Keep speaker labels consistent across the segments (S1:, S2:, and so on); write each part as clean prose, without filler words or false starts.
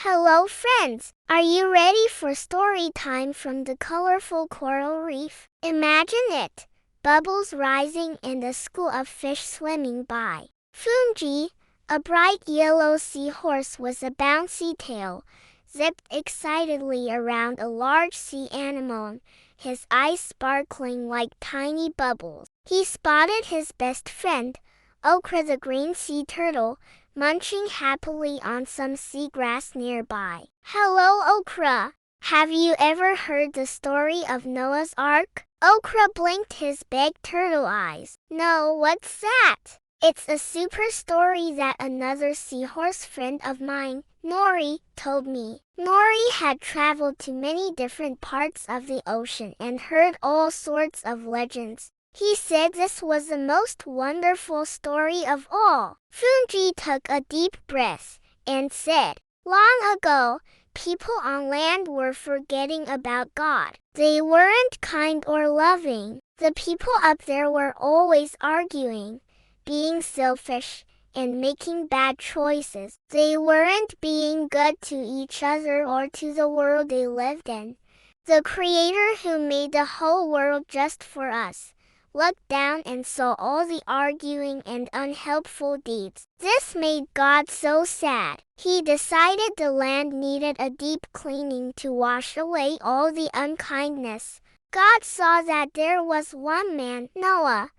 S1: Hello friends! Are you ready for story time from the colorful coral reef? Imagine it! Bubbles rising and a school of fish swimming by. Foongee, a bright yellow seahorse with a bouncy tail, zipped excitedly around a large sea anemone, his eyes sparkling like tiny bubbles. He spotted his best friend, Okra the green sea turtle, munching happily on some seagrass nearby. Hello, Okra! Have you ever heard the story of Noah's Ark? Okra blinked his big turtle eyes. No, what's that? It's a super story that another seahorse friend of mine, Nori, told me. Nori had traveled to many different parts of the ocean and heard all sorts of legends. He said this was the most wonderful story of all. Foongee took a deep breath and said, "Long ago, people on land were forgetting about God. They weren't kind or loving. The people up there were always arguing, being selfish, and making bad choices. They weren't being good to each other or to the world they lived in. The Creator who made the whole world just for us looked down and saw all the arguing and unhelpful deeds. This made God so sad. He decided the land needed a deep cleaning to wash away all the unkindness. God saw that there was one man, Noah,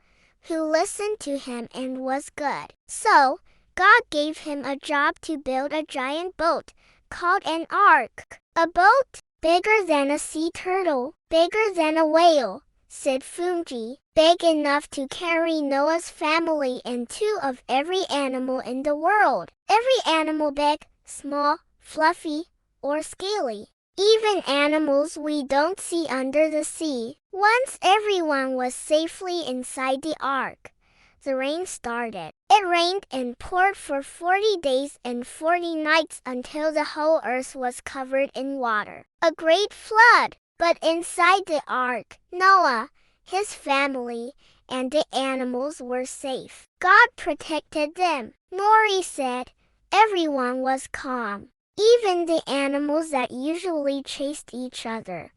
S1: who listened to him and was good. So, God gave him a job to build a giant boat called an ark. A boat bigger than a sea turtle, bigger than a whale," said Foongee, "big enough to carry Noah's family and two of every animal in the world. Every animal big, small, fluffy, or scaly. Even animals we don't see under the sea." Once everyone was safely inside the ark, the rain started. It rained and poured for 40 days and 40 nights until the whole earth was covered in water. A great flood. But inside the ark, Noah, his family, and the animals were safe. God protected them. Nori said. Everyone was calm. Even the animals that usually chased each other,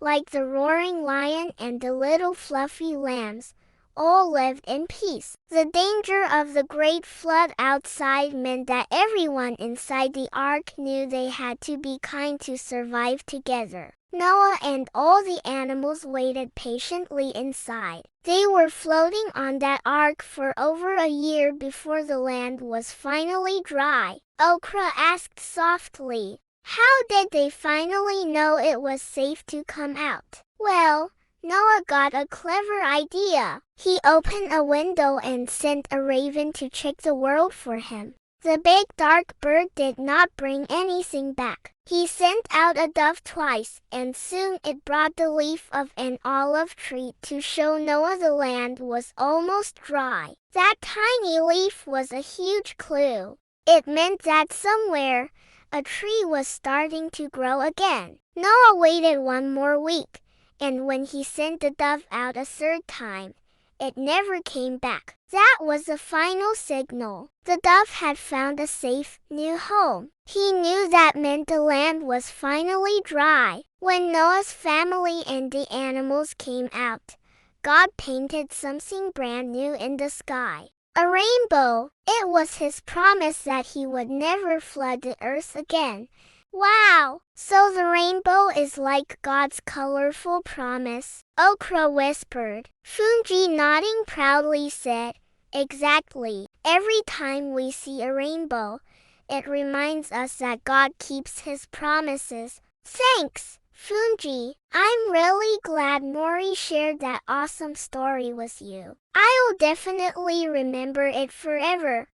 S1: like the roaring lion and the little fluffy lambs, all lived in peace. The danger of the great flood outside meant that everyone inside the ark knew they had to be kind to survive together. Noah and all the animals waited patiently inside. They were floating on that ark for over a year before the land was finally dry. Okra asked softly, "How did they finally know it was safe to come out?" Well, Noah got a clever idea. He opened a window and sent a raven to check the world for him. The big dark bird did not bring anything back. He sent out a dove twice, and soon it brought the leaf of an olive tree to show Noah the land was almost dry. That tiny leaf was a huge clue. It meant that somewhere, a tree was starting to grow again. Noah waited one more week, and when he sent the dove out a third time, it never came back. That was the final signal. The dove had found a safe, new home. He knew that meant the land was finally dry. When Noah's family and the animals came out, God painted something brand new in the sky. A rainbow. It was his promise that he would never flood the earth again. Wow! So the rainbow is like God's colorful promise, Okra whispered. Foongee, nodding proudly, said, "Exactly. Every time we see a rainbow, it reminds us that God keeps his promises." Thanks, Foongee. I'm really glad Nori shared that awesome story with you. I'll definitely remember it forever.